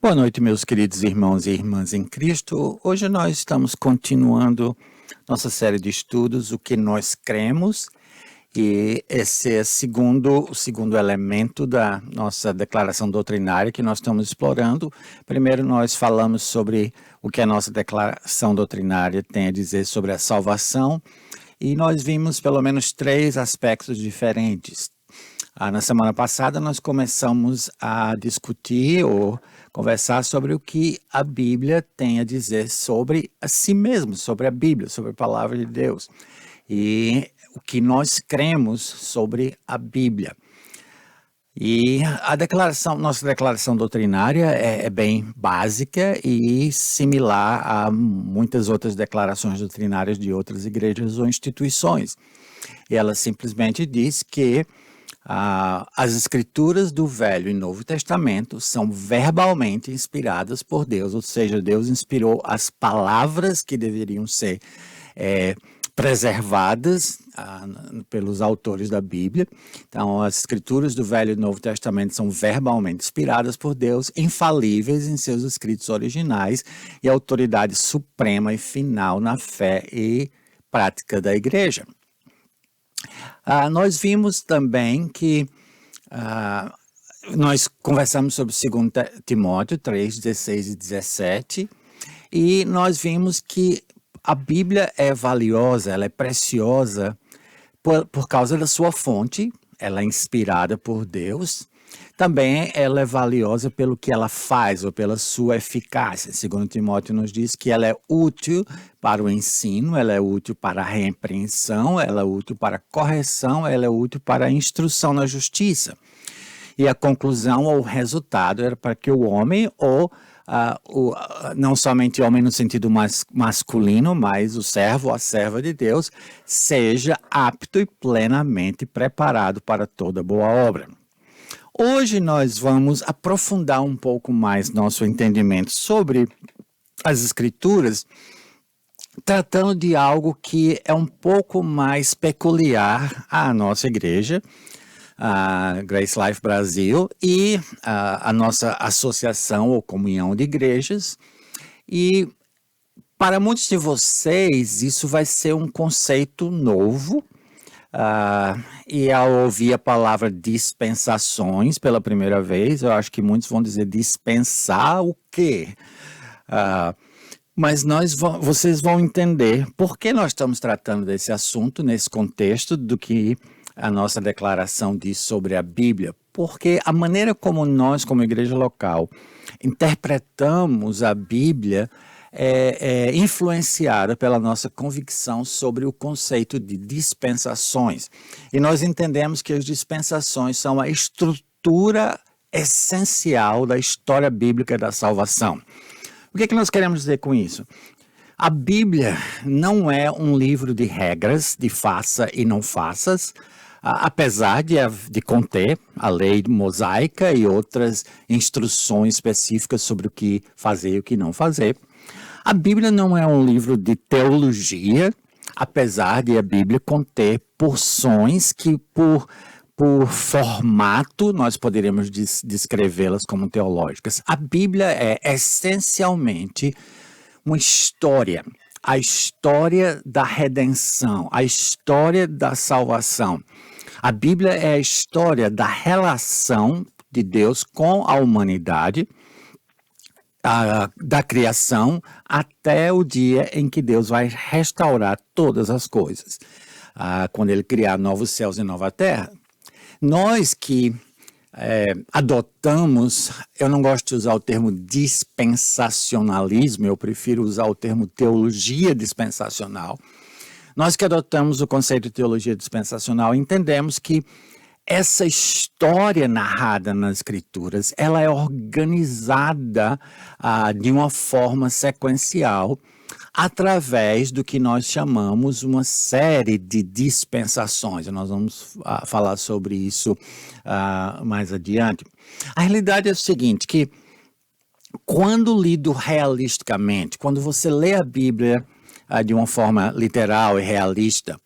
Boa noite, meus queridos irmãos e irmãs em Cristo. Hoje nós estamos continuando nossa série de estudos, O que nós cremos, e esse é o segundo elemento da nossa declaração doutrinária que nós estamos explorando. Primeiro nós falamos sobre o que a nossa declaração doutrinária tem a dizer sobre a salvação, e nós vimos pelo menos 3 aspectos diferentes. Na semana passada nós começamos a discutir ou conversar sobre o que a Bíblia tem a dizer sobre a si mesmo, sobre a Bíblia, sobre a palavra de Deus, e o que nós cremos sobre a Bíblia. E nossa declaração doutrinária é bem básica e similar a muitas outras declarações doutrinárias de outras igrejas ou instituições. E ela simplesmente diz que as escrituras do Velho e Novo Testamento são verbalmente inspiradas por Deus, ou seja, Deus inspirou as palavras que deveriam ser preservadas pelos autores da Bíblia. Então, as escrituras do Velho e Novo Testamento são verbalmente inspiradas por Deus, infalíveis em seus escritos originais e autoridade suprema e final na fé e prática da igreja. Nós vimos também que nós conversamos sobre 2 Timóteo 3, 16 e 17, e nós vimos que a Bíblia é valiosa, ela é preciosa por causa da sua fonte, ela é inspirada por Deus. Também ela é valiosa pelo que ela faz ou pela sua eficácia. 2 Timóteo nos diz que ela é útil para o ensino, ela é útil para a repreensão, ela é útil para a correção, ela é útil para a instrução na justiça. E a conclusão ou o resultado era para que o homem, não somente o homem no sentido masculino, mas o servo ou a serva de Deus, seja apto e plenamente preparado para toda boa obra. Hoje nós vamos aprofundar um pouco mais nosso entendimento sobre as Escrituras, tratando de algo que é um pouco mais peculiar à nossa igreja, a Grace Life Brasil, e a nossa associação ou comunhão de igrejas. E para muitos de vocês isso vai ser um conceito novo. E ao ouvir a palavra dispensações pela primeira vez, eu acho que muitos vão dizer dispensar o quê? Mas vocês vão entender por que nós estamos tratando desse assunto nesse contexto do que a nossa declaração diz sobre a Bíblia. Porque a maneira como nós, como igreja local, interpretamos a Bíblia é influenciada pela nossa convicção sobre o conceito de dispensações. E nós entendemos que as dispensações são a estrutura essencial da história bíblica da salvação. O que nós queremos dizer com isso? A Bíblia não é um livro de regras, de faça e não faças, apesar de conter a lei mosaica e outras instruções específicas sobre o que fazer e o que não fazer. A Bíblia não é um livro de teologia, apesar de a Bíblia conter porções que, por formato, nós poderíamos descrevê-las como teológicas. A Bíblia é essencialmente uma história, a história da redenção, a história da salvação. A Bíblia é a história da relação de Deus com a humanidade, da criação até o dia em que Deus vai restaurar todas as coisas, quando ele criar novos céus e nova terra. Nós que adotamos, eu não gosto de usar o termo dispensacionalismo, eu prefiro usar o termo teologia dispensacional. Nós que adotamos o conceito de teologia dispensacional entendemos que essa história narrada nas Escrituras, ela é organizada de uma forma sequencial através do que nós chamamos uma série de dispensações. Nós vamos falar sobre isso mais adiante. A realidade é o seguinte, que quando lido realisticamente, quando você lê a Bíblia de uma forma literal e realista,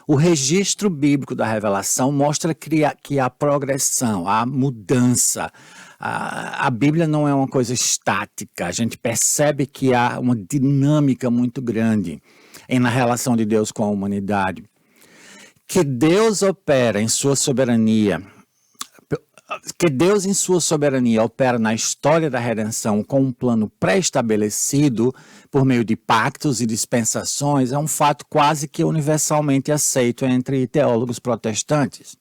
O registro bíblico da revelação mostra que há progressão, há mudança. A Bíblia não é uma coisa estática, a gente percebe que há uma dinâmica muito grande na relação de Deus com a humanidade. Que Deus opera em sua soberania, que Deus em sua soberania opera na história da redenção com um plano pré-estabelecido por meio de pactos e dispensações é um fato quase que universalmente aceito entre teólogos protestantes.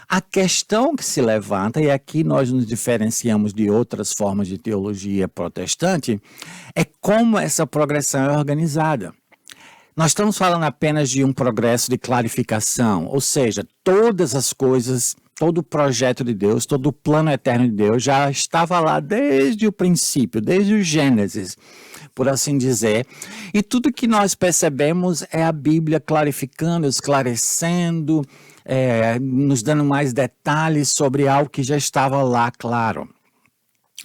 A questão que se levanta, e aqui nós nos diferenciamos de outras formas de teologia protestante, é como essa progressão é organizada. Nós estamos falando apenas de um progresso de clarificação, ou seja, todas as coisas, todo o projeto de Deus, todo o plano eterno de Deus já estava lá desde o princípio, desde o Gênesis, por assim dizer. E tudo que nós percebemos é a Bíblia clarificando, esclarecendo, nos dando mais detalhes sobre algo que já estava lá claro.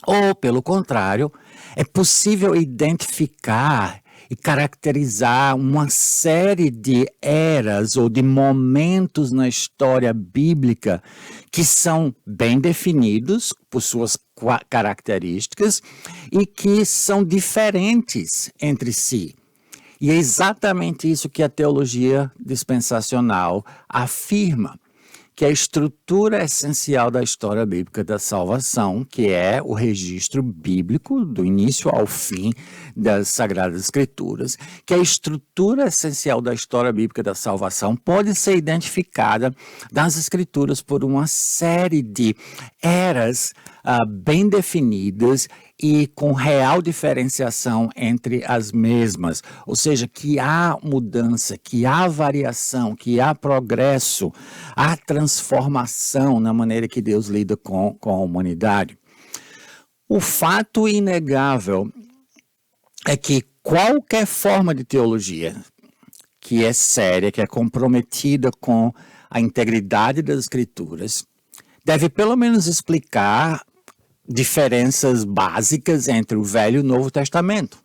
Ou, pelo contrário, é possível identificar e caracterizar uma série de eras ou de momentos na história bíblica que são bem definidos por suas características e que são diferentes entre si. E é exatamente isso que a teologia dispensacional afirma, que a estrutura essencial da história bíblica da salvação, que é o registro bíblico do início ao fim das Sagradas Escrituras, que a estrutura essencial da história bíblica da salvação pode ser identificada nas Escrituras por uma série de eras bem definidas e com real diferenciação entre as mesmas, ou seja, que há mudança, que há variação, que há progresso, há transformação na maneira que Deus lida com a humanidade. O fato inegável é que qualquer forma de teologia que é séria, que é comprometida com a integridade das Escrituras, deve pelo menos explicar diferenças básicas entre o Velho e o Novo Testamento.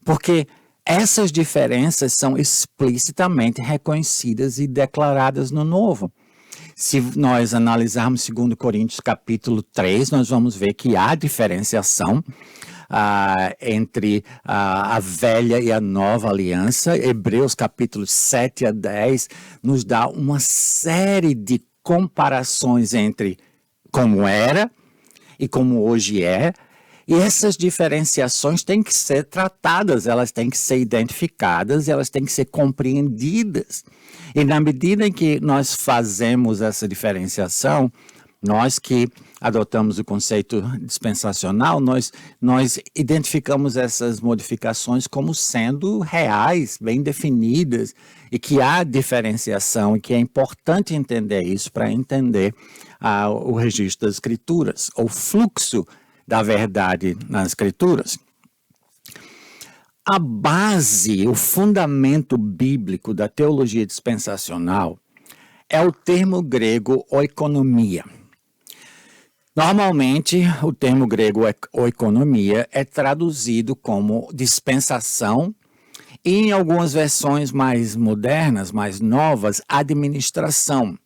Porque essas diferenças são explicitamente reconhecidas e declaradas no Novo. Se nós analisarmos 2 Coríntios capítulo 3, nós vamos ver que há diferenciação entre a velha e a nova aliança. Hebreus capítulo 7 a 10 nos dá uma série de comparações entre como era e como hoje é, e essas diferenciações têm que ser tratadas, elas têm que ser identificadas, elas têm que ser compreendidas. E na medida em que nós fazemos essa diferenciação, nós que adotamos o conceito dispensacional, nós identificamos essas modificações como sendo reais, bem definidas, e que há diferenciação, e que é importante entender isso para entender o registro das Escrituras, o fluxo da verdade nas Escrituras. A base, o fundamento bíblico da teologia dispensacional é o termo grego oikonomia. Normalmente, o termo grego oikonomia é traduzido como dispensação e, em algumas versões mais modernas, mais novas, administração.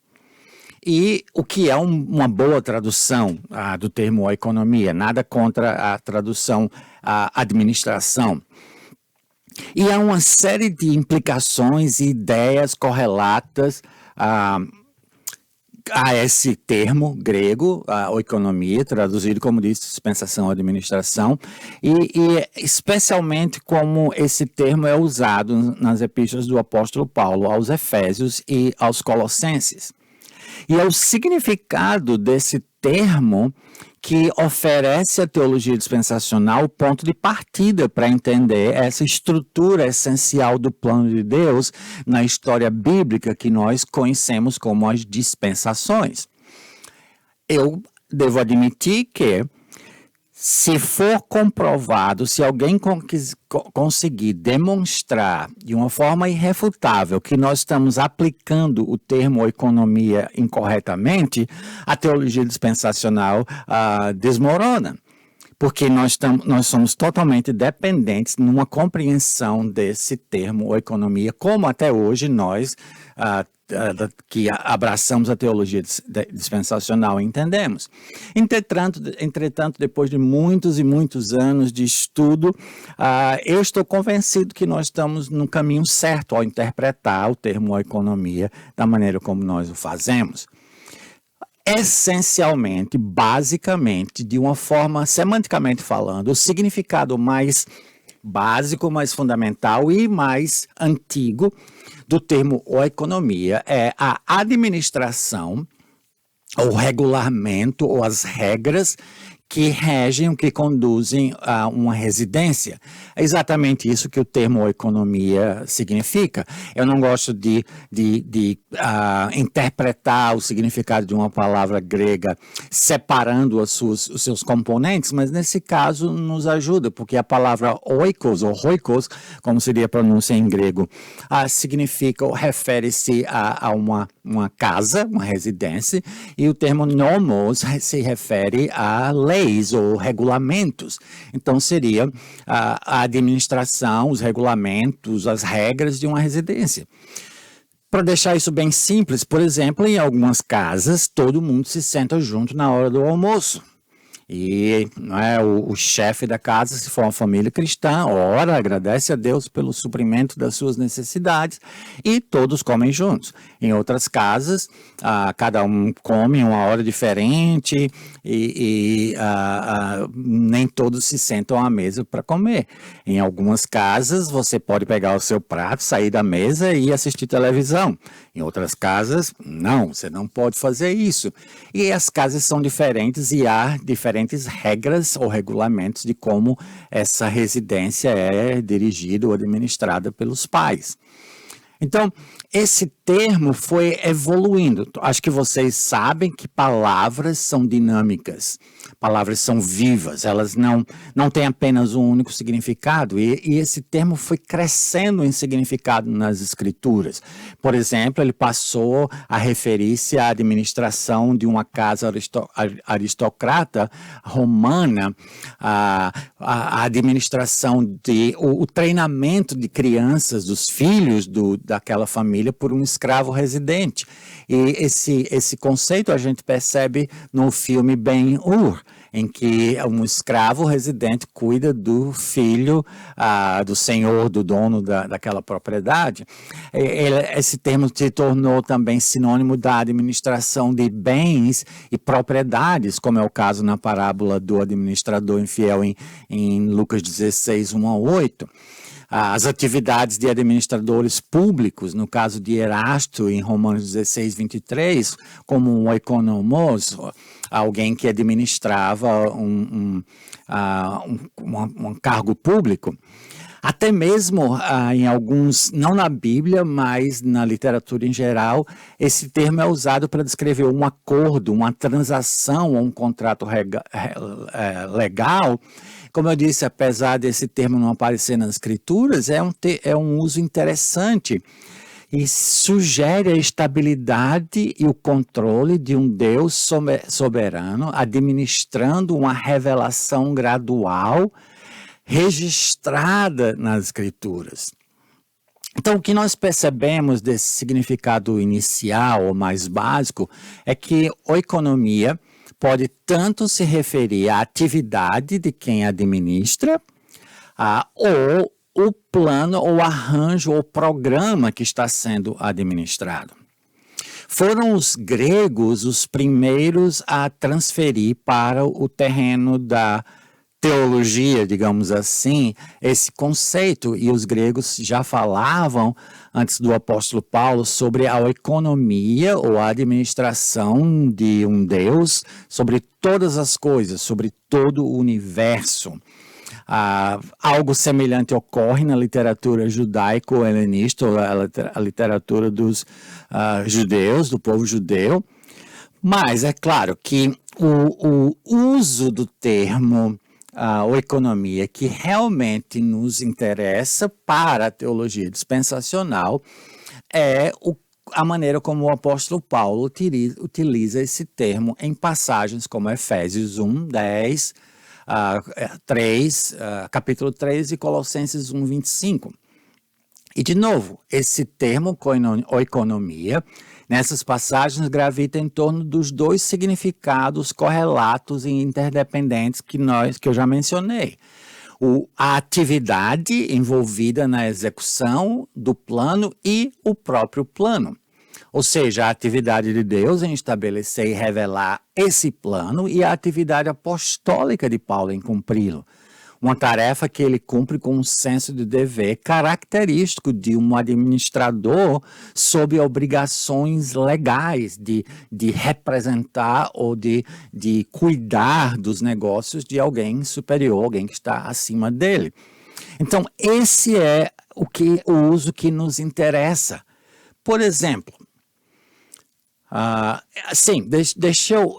E o que é uma boa tradução do termo oikonomia, nada contra a tradução administração. E há uma série de implicações e ideias correlatas a esse termo grego, a oikonomia, traduzido como disse, dispensação ou administração, e especialmente como esse termo é usado nas epístolas do apóstolo Paulo aos Efésios e aos Colossenses. E é o significado desse termo que oferece à teologia dispensacional o ponto de partida para entender essa estrutura essencial do plano de Deus na história bíblica que nós conhecemos como as dispensações. Eu devo admitir que, se for comprovado, se alguém conseguir demonstrar de uma forma irrefutável que nós estamos aplicando o termo oikonomia incorretamente, a teologia dispensacional desmorona. porque nós somos totalmente dependentes numa compreensão desse termo, ou economia, como até hoje nós, que abraçamos a teologia dispensacional, entendemos. Entretanto, depois de muitos e muitos anos de estudo, eu estou convencido que nós estamos no caminho certo ao interpretar o termo economia da maneira como nós o fazemos. Essencialmente, basicamente, de uma forma semanticamente falando, o significado mais básico, mais fundamental e mais antigo do termo economia é a administração, o regulamento ou as regras que regem, que conduzem a uma residência. É exatamente isso que o termo economia significa. Eu não gosto de interpretar o significado de uma palavra grega separando os seus componentes, mas nesse caso nos ajuda, porque a palavra oikos, ou roikos, como seria a pronúncia em grego, significa ou refere-se a uma casa, uma residência, e o termo nomos se refere a leis ou regulamentos. Então, seria a administração, os regulamentos, as regras de uma residência. Para deixar isso bem simples, por exemplo, em algumas casas, todo mundo se senta junto na hora do almoço. E o chefe da casa, se for uma família cristã, ora, agradece a Deus pelo suprimento das suas necessidades e todos comem juntos. Em outras casas, cada um come em uma hora diferente e nem todos se sentam à mesa para comer. Em algumas casas, você pode pegar o seu prato, sair da mesa e assistir televisão. Em outras casas, não, você não pode fazer isso. E as casas são diferentes e há diferentes regras ou regulamentos de como essa residência é dirigida ou administrada pelos pais. Então, esse termo foi evoluindo. Acho que vocês sabem que palavras são dinâmicas, palavras são vivas, elas não têm apenas um único significado, e esse termo foi crescendo em significado nas escrituras. Por exemplo, ele passou a referir-se à administração de uma casa aristocrata romana, a administração o treinamento de crianças, dos filhos daquela família por um escravo residente. E esse conceito a gente percebe no filme Ben-Hur, em que um escravo residente cuida do filho do senhor, do dono daquela propriedade. Esse termo se tornou também sinônimo da administração de bens e propriedades, como é o caso na parábola do administrador infiel em Lucas 16, 1-8. As atividades de administradores públicos, no caso de Erasto, em Romanos 16, 23, como um economos, alguém que administrava um cargo público. Até mesmo em alguns, não na Bíblia, mas na literatura em geral, esse termo é usado para descrever um acordo, uma transação ou um contrato legal. Como eu disse, apesar desse termo não aparecer nas escrituras, é um uso interessante e sugere a estabilidade e o controle de um Deus soberano, administrando uma revelação gradual registrada nas escrituras. Então, o que nós percebemos desse significado inicial ou mais básico é que a economia pode tanto se referir à atividade de quem administra, ou o plano, ou arranjo, ou programa que está sendo administrado. Foram os gregos os primeiros a transferir para o terreno da teologia, digamos assim, esse conceito, e os gregos já falavam, antes do apóstolo Paulo, sobre a economia ou a administração de um Deus sobre todas as coisas, sobre todo o universo. Algo semelhante ocorre na literatura judaico-helenista, ou a literatura dos judeus, do povo judeu, mas é claro que o uso do termo ou economia que realmente nos interessa para a teologia dispensacional é a maneira como o apóstolo Paulo utiliza esse termo em passagens como Efésios 1, 10, capítulo 3 e Colossenses 1, 25. E, de novo, esse termo, oikonomia, nessas passagens gravita em torno dos dois significados correlatos e interdependentes que eu já mencionei. A atividade envolvida na execução do plano e o próprio plano. Ou seja, a atividade de Deus em estabelecer e revelar esse plano e a atividade apostólica de Paulo em cumpri-lo. Uma tarefa que ele cumpre com um senso de dever característico de um administrador sob obrigações legais de representar ou de cuidar dos negócios de alguém superior, alguém que está acima dele. Então, esse é o uso que nos interessa. Por exemplo, deixa eu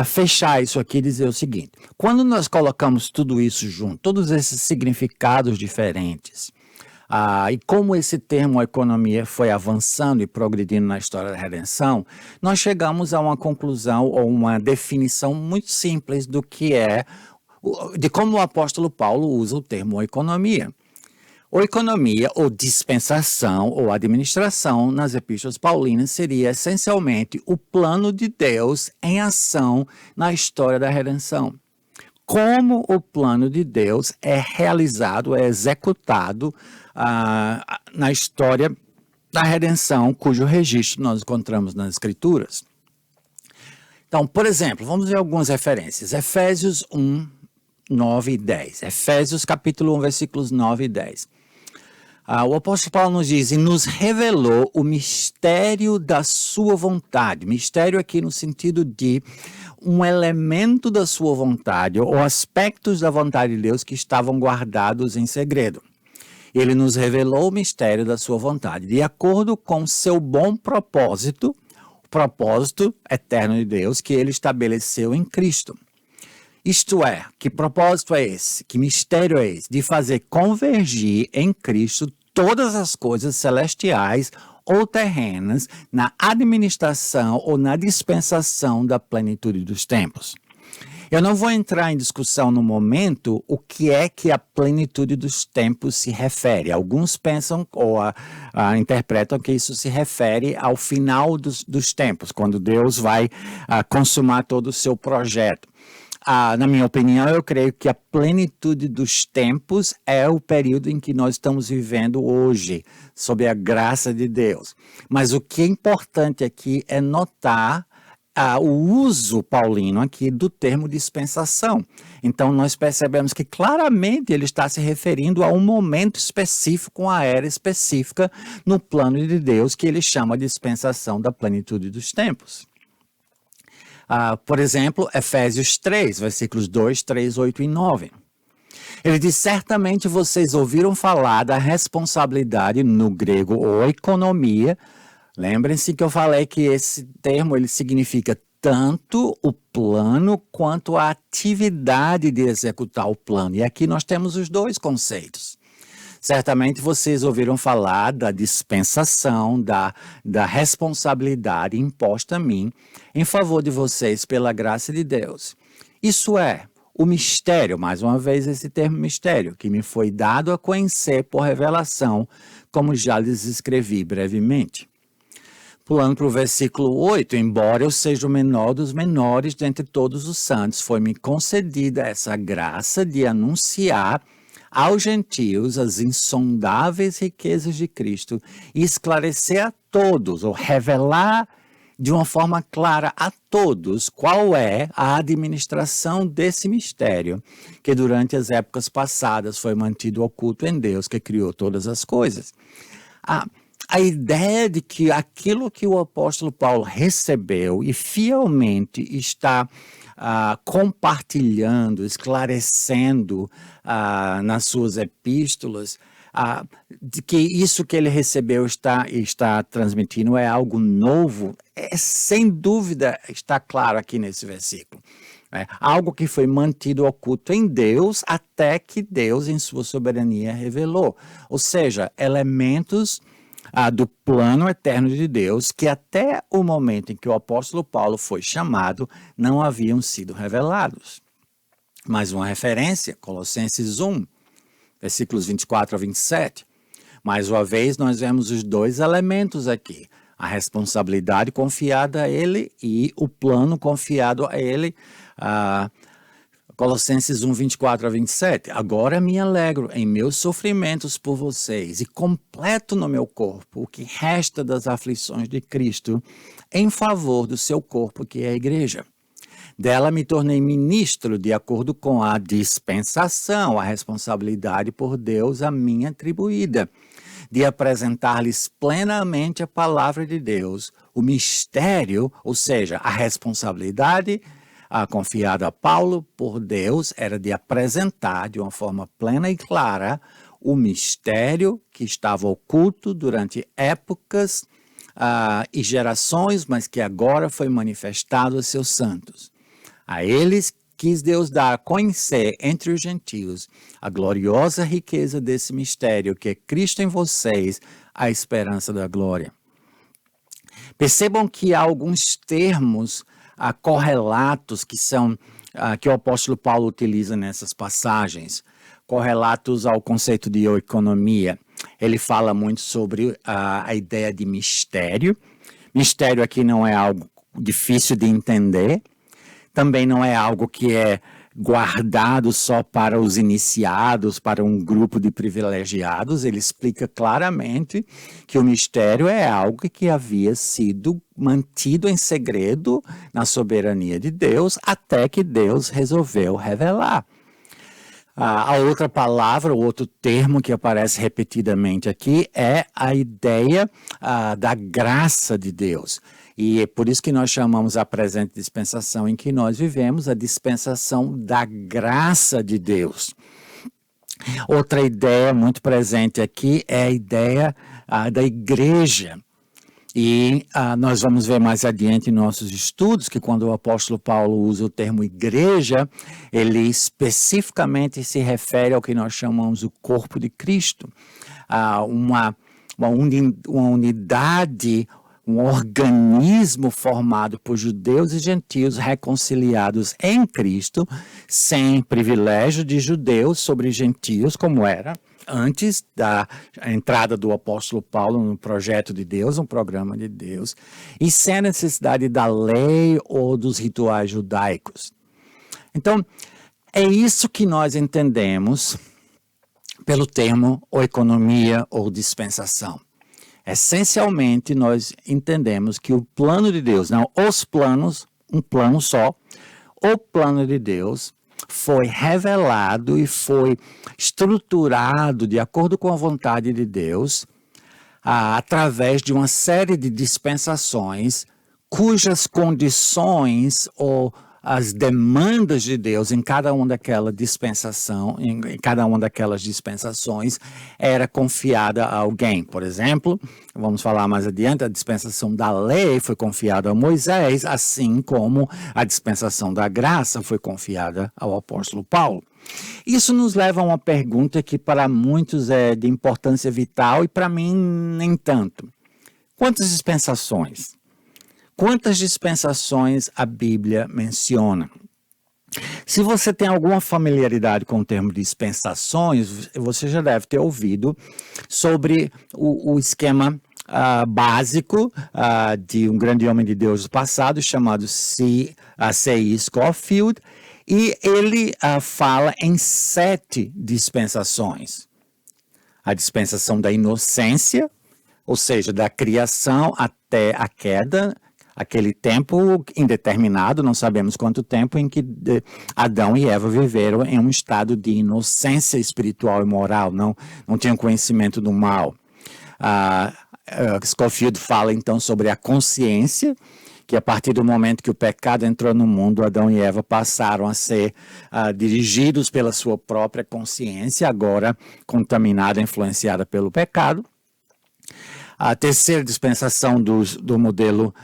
fechar isso aqui e dizer o seguinte. Quando nós colocamos tudo isso junto, todos esses significados diferentes, e como esse termo economia foi avançando e progredindo na história da redenção, nós chegamos a uma conclusão ou uma definição muito simples do que de como o apóstolo Paulo usa o termo economia. Ou economia, ou dispensação, ou administração nas epístolas paulinas seria essencialmente o plano de Deus em ação na história da redenção. Como o plano de Deus é realizado, é executado na história da redenção, cujo registro nós encontramos nas Escrituras. Então, por exemplo, vamos ver algumas referências. Efésios 1, 9 e 10. Efésios capítulo 1, versículos 9 e 10. O apóstolo Paulo nos diz, e nos revelou o mistério da sua vontade. Mistério aqui no sentido de um elemento da sua vontade, ou aspectos da vontade de Deus que estavam guardados em segredo. Ele nos revelou o mistério da sua vontade, de acordo com seu bom propósito, o propósito eterno de Deus que ele estabeleceu em Cristo. Isto é, que propósito é esse? Que mistério é esse? De fazer convergir em Cristo todas as coisas celestiais ou terrenas na administração ou na dispensação da plenitude dos tempos. Eu não vou entrar em discussão no momento o que é que a plenitude dos tempos se refere. Alguns pensam ou interpretam que isso se refere ao final dos tempos, quando Deus vai consumar todo o seu projeto. Na minha opinião, eu creio que a plenitude dos tempos é o período em que nós estamos vivendo hoje, sob a graça de Deus. Mas o que é importante aqui é notar o uso paulino aqui do termo dispensação. Então, nós percebemos que claramente ele está se referindo a um momento específico, uma era específica no plano de Deus, que ele chama de dispensação da plenitude dos tempos. Por exemplo, Efésios 3, versículos 2, 3, 8 e 9. Ele diz, certamente vocês ouviram falar da responsabilidade, no grego, ou economia. Lembrem-se que eu falei que esse termo ele significa tanto o plano quanto a atividade de executar o plano. E aqui nós temos os dois conceitos. Certamente vocês ouviram falar da dispensação, da responsabilidade imposta a mim em favor de vocês pela graça de Deus. Isso é, o mistério, mais uma vez esse termo mistério, que me foi dado a conhecer por revelação, como já lhes escrevi brevemente. Pulando para o versículo 8, embora eu seja o menor dos menores dentre todos os santos, foi-me concedida essa graça de anunciar aos gentios as insondáveis riquezas de Cristo e esclarecer a todos, ou revelar de uma forma clara a todos qual é a administração desse mistério que durante as épocas passadas foi mantido oculto em Deus que criou todas as coisas. A ideia de que aquilo que o apóstolo Paulo recebeu e fielmente está compartilhando, esclarecendo nas suas epístolas, de que isso que ele recebeu está transmitindo é algo novo, sem dúvida está claro aqui nesse versículo. Algo que foi mantido oculto em Deus até que Deus, em sua soberania, revelou. Ou seja, elementos do plano eterno de Deus, que até o momento em que o apóstolo Paulo foi chamado, não haviam sido revelados. Mais uma referência, Colossenses 1, versículos 24 a 27. Mais uma vez, nós vemos os dois elementos aqui. A responsabilidade confiada a ele e o plano confiado a ele. Colossenses 1, 24 a 27. Agora me alegro em meus sofrimentos por vocês e completo no meu corpo o que resta das aflições de Cristo em favor do seu corpo, que é a igreja. Dela me tornei ministro de acordo com a dispensação, a responsabilidade por Deus a mim atribuída, de apresentar-lhes plenamente a palavra de Deus, o mistério, ou seja, a responsabilidade confiada a Paulo por Deus era de apresentar de uma forma plena e clara o mistério que estava oculto durante épocas e gerações, mas que agora foi manifestado a seus santos. A eles quis Deus dar a conhecer entre os gentios a gloriosa riqueza desse mistério, que é Cristo em vocês, a esperança da glória. Percebam que há alguns termos correlatos que o apóstolo Paulo utiliza nessas passagens, correlatos ao conceito de economia. Ele fala muito sobre a ideia de mistério. Mistério aqui não é algo difícil de entender, também não é algo que é guardado só para os iniciados, para um grupo de privilegiados. Ele explica claramente que o mistério é algo que havia sido mantido em segredo na soberania de Deus, até que Deus resolveu revelar. A outra palavra, o outro termo que aparece repetidamente aqui é a ideia da graça de Deus. E é por isso que nós chamamos a presente dispensação em que nós vivemos a dispensação da graça de Deus. Outra ideia muito presente aqui é a ideia da igreja. E nós vamos ver mais adiante em nossos estudos que quando o apóstolo Paulo usa o termo igreja, ele especificamente se refere ao que nós chamamos o corpo de Cristo. Uma unidade, um organismo formado por judeus e gentios reconciliados em Cristo, sem privilégio de judeus sobre gentios, como era antes da entrada do apóstolo Paulo no projeto de Deus, um programa de Deus, e sem a necessidade da lei ou dos rituais judaicos. Então, é isso que nós entendemos pelo termo oikonomia ou dispensação. Essencialmente, nós entendemos que o plano de Deus, não os planos, um plano só, o plano de Deus foi revelado e foi estruturado de acordo com a vontade de Deus, através de uma série de dispensações cujas condições ou as demandas de Deus em cada uma daquela dispensação, em cada uma daquelas dispensações era confiada a alguém. Por exemplo, vamos falar mais adiante, a dispensação da lei foi confiada a Moisés, assim como a dispensação da graça foi confiada ao apóstolo Paulo. Isso nos leva a uma pergunta que para muitos é de importância vital e para mim nem tanto. Quantas dispensações? Quantas dispensações a Bíblia menciona? Se você tem alguma familiaridade com o termo dispensações, você já deve ter ouvido sobre o esquema básico de um grande homem de Deus do passado chamado C.I. Scofield, e ele fala em 7 dispensações. A dispensação da inocência, ou seja, da criação até a queda, aquele tempo indeterminado, não sabemos quanto tempo, em que Adão e Eva viveram em um estado de inocência espiritual e moral, não tinham conhecimento do mal. Scofield fala então sobre a consciência, que a partir do momento que o pecado entrou no mundo, Adão e Eva passaram a ser dirigidos pela sua própria consciência, agora contaminada, influenciada pelo pecado. A terceira dispensação do modelo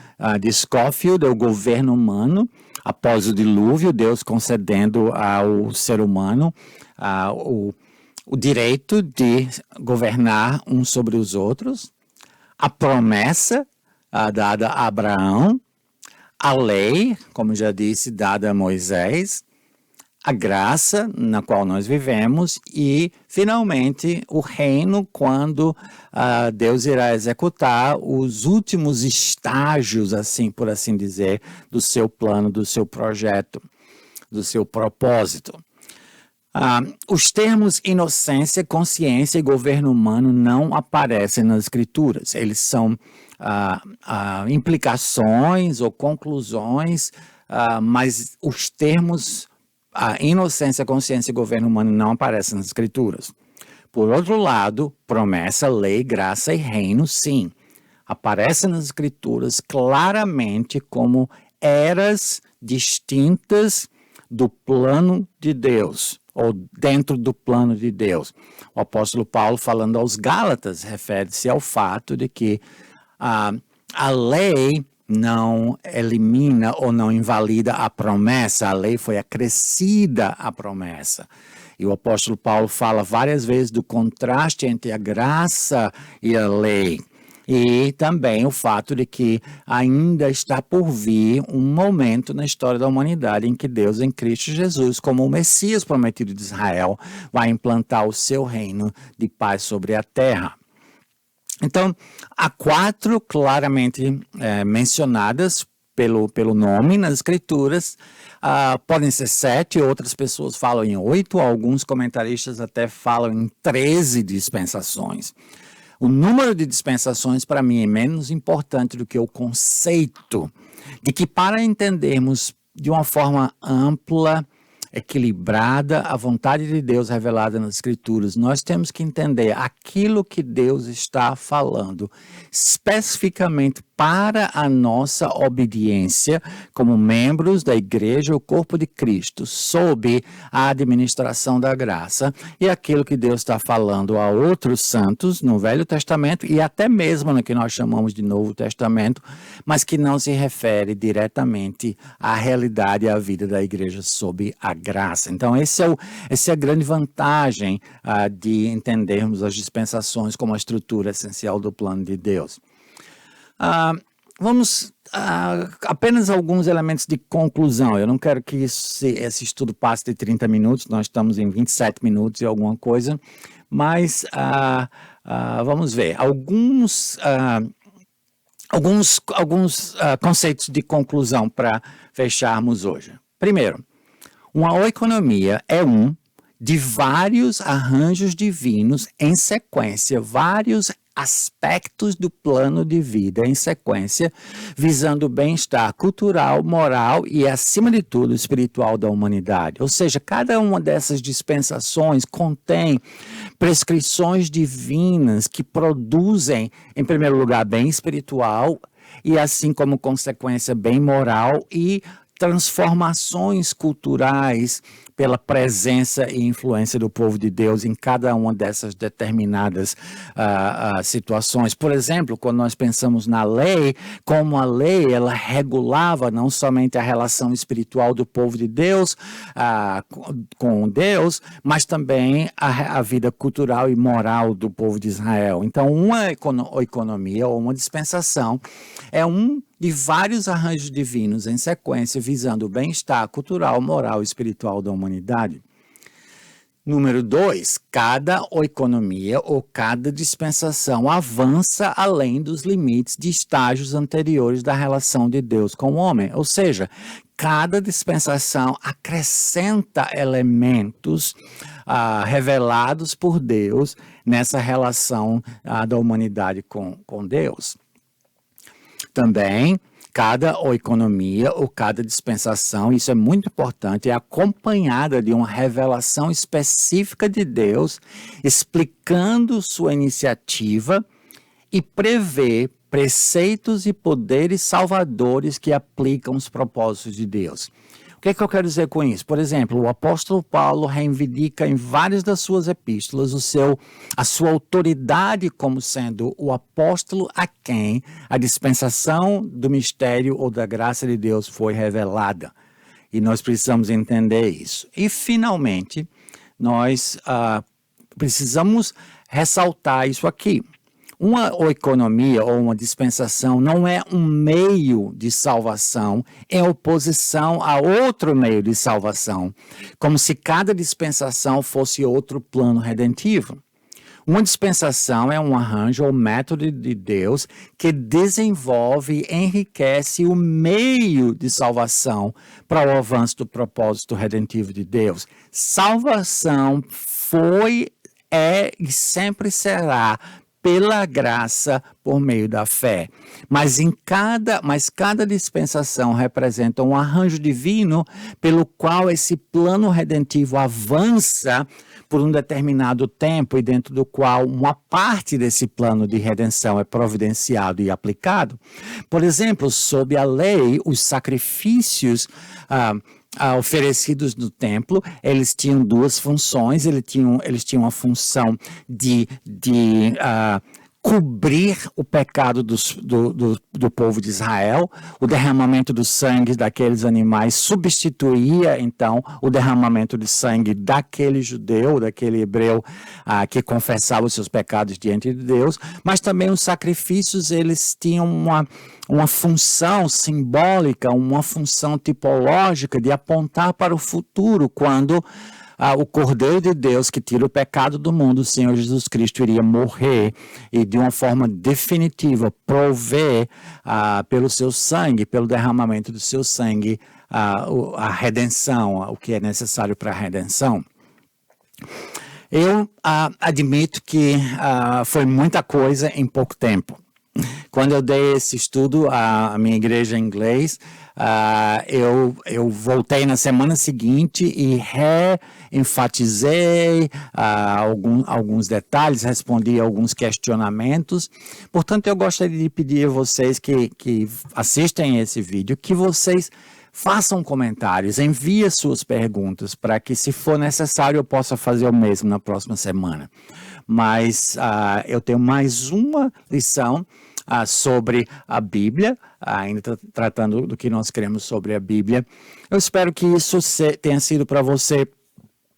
de Scofield é o governo humano. Após o dilúvio, Deus concedendo ao ser humano o direito de governar uns sobre os outros. A promessa dada a Abraão. A lei, como já disse, dada a Moisés. a graça na qual nós vivemos e, finalmente, o reino quando Deus irá executar os últimos estágios, assim por assim dizer, do seu plano, do seu projeto, do seu propósito. Os termos inocência, consciência e governo humano não aparecem nas Escrituras. Eles são implicações ou conclusões, mas os termos inocência, consciência e governo humano não aparecem nas Escrituras. Por outro lado, promessa, lei, graça e reino, sim, aparecem nas Escrituras claramente como eras distintas do plano de Deus, ou dentro do plano de Deus. O apóstolo Paulo, falando aos Gálatas, refere-se ao fato de que a lei não elimina ou não invalida a promessa, a lei foi acrescida à promessa. E o apóstolo Paulo fala várias vezes do contraste entre a graça e a lei. E também o fato de que ainda está por vir um momento na história da humanidade em que Deus, em Cristo Jesus, como o Messias prometido de Israel, vai implantar o seu reino de paz sobre a terra. Então, há 4 claramente mencionadas pelo nome nas Escrituras. Podem ser 7, outras pessoas falam em 8, alguns comentaristas até falam em 13 dispensações. O número de dispensações, para mim, é menos importante do que o conceito de que, para entendermos de uma forma ampla, equilibrada, a vontade de Deus revelada nas Escrituras, nós temos que entender aquilo que Deus está falando, especificamente para a nossa obediência como membros da igreja, o corpo de Cristo, sob a administração da graça, e aquilo que Deus está falando a outros santos no Velho Testamento e até mesmo no que nós chamamos de Novo Testamento, mas que não se refere diretamente à realidade e à vida da igreja sob a graça. Então, essa é a grande vantagem de entendermos as dispensações como a estrutura essencial do plano de Deus. Vamos apenas alguns elementos de conclusão. Eu não quero que esse estudo passe de 30 minutos, nós estamos em 27 minutos e alguma coisa, mas vamos ver alguns conceitos de conclusão para fecharmos hoje. Primeiro, uma oikonomia é de vários arranjos divinos em sequência, vários aspectos do plano de vida em sequência, visando o bem-estar cultural, moral e, acima de tudo, espiritual da humanidade. Ou seja, cada uma dessas dispensações contém prescrições divinas que produzem, em primeiro lugar, bem espiritual e, assim como consequência, bem moral e transformações culturais pela presença e influência do povo de Deus em cada uma dessas determinadas situações. Por exemplo, quando nós pensamos na lei, como a lei ela regulava não somente a relação espiritual do povo de Deus com Deus, mas também a vida cultural e moral do povo de Israel. Então, uma economia ou uma dispensação é de vários arranjos divinos em sequência, visando o bem-estar cultural, moral e espiritual da humanidade. Número 2, cada oikonomia ou cada dispensação avança além dos limites de estágios anteriores da relação de Deus com o homem. Ou seja, cada dispensação acrescenta elementos revelados por Deus nessa relação da humanidade com Deus. Também, cada oikonomia ou cada dispensação, isso é muito importante, é acompanhada de uma revelação específica de Deus, explicando sua iniciativa e prevê preceitos e poderes salvadores que aplicam os propósitos de Deus. O que eu quero dizer com isso? Por exemplo, o apóstolo Paulo reivindica em várias das suas epístolas a sua autoridade como sendo o apóstolo a quem a dispensação do mistério ou da graça de Deus foi revelada. E nós precisamos entender isso. E, finalmente, nós precisamos ressaltar isso aqui. uma economia ou uma dispensação não é um meio de salvação em oposição a outro meio de salvação, como se cada dispensação fosse outro plano redentivo. Uma dispensação é um arranjo ou método de Deus que desenvolve e enriquece o meio de salvação para o avanço do propósito redentivo de Deus. Salvação foi, é e sempre será pela graça por meio da fé. Mas cada dispensação representa um arranjo divino pelo qual esse plano redentivo avança por um determinado tempo e dentro do qual uma parte desse plano de redenção é providenciado e aplicado. Por exemplo, sob a lei, os sacrifícios oferecidos no templo, eles tinham duas funções. Eles tinham a função de cobrir o pecado do povo de Israel. O derramamento do sangue daqueles animais substituía, então, o derramamento de sangue daquele judeu, daquele hebreu que confessava os seus pecados diante de Deus. Mas também os sacrifícios, eles tinham uma função simbólica, uma função tipológica de apontar para o futuro, quando o Cordeiro de Deus que tira o pecado do mundo, o Senhor Jesus Cristo, iria morrer e de uma forma definitiva prover pelo seu sangue, pelo derramamento do seu sangue, a redenção, o que é necessário para a redenção. Eu admito que foi muita coisa em pouco tempo. Quando eu dei esse estudo à minha igreja em inglês, eu voltei na semana seguinte e reenfatizei alguns detalhes, respondi alguns questionamentos. Portanto, eu gostaria de pedir a vocês que assistem esse vídeo, que vocês façam comentários, enviem suas perguntas, para que, se for necessário, eu possa fazer o mesmo na próxima semana. Mas eu tenho mais uma lição sobre a Bíblia, ainda tratando do que nós queremos sobre a Bíblia. Eu espero que isso tenha sido para você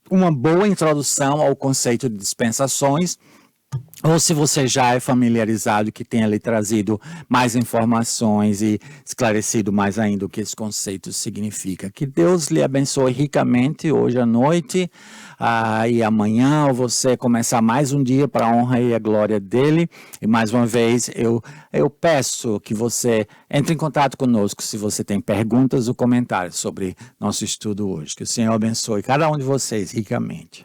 uma boa introdução ao conceito de dispensações, ou se você já é familiarizado, que tenha lhe trazido mais informações e esclarecido mais ainda o que esse conceito significa. Que Deus lhe abençoe ricamente hoje à noite e amanhã você começar mais um dia para a honra e a glória dele. E mais uma vez eu peço que você entre em contato conosco se você tem perguntas ou comentários sobre nosso estudo hoje. Que o Senhor abençoe cada um de vocês ricamente.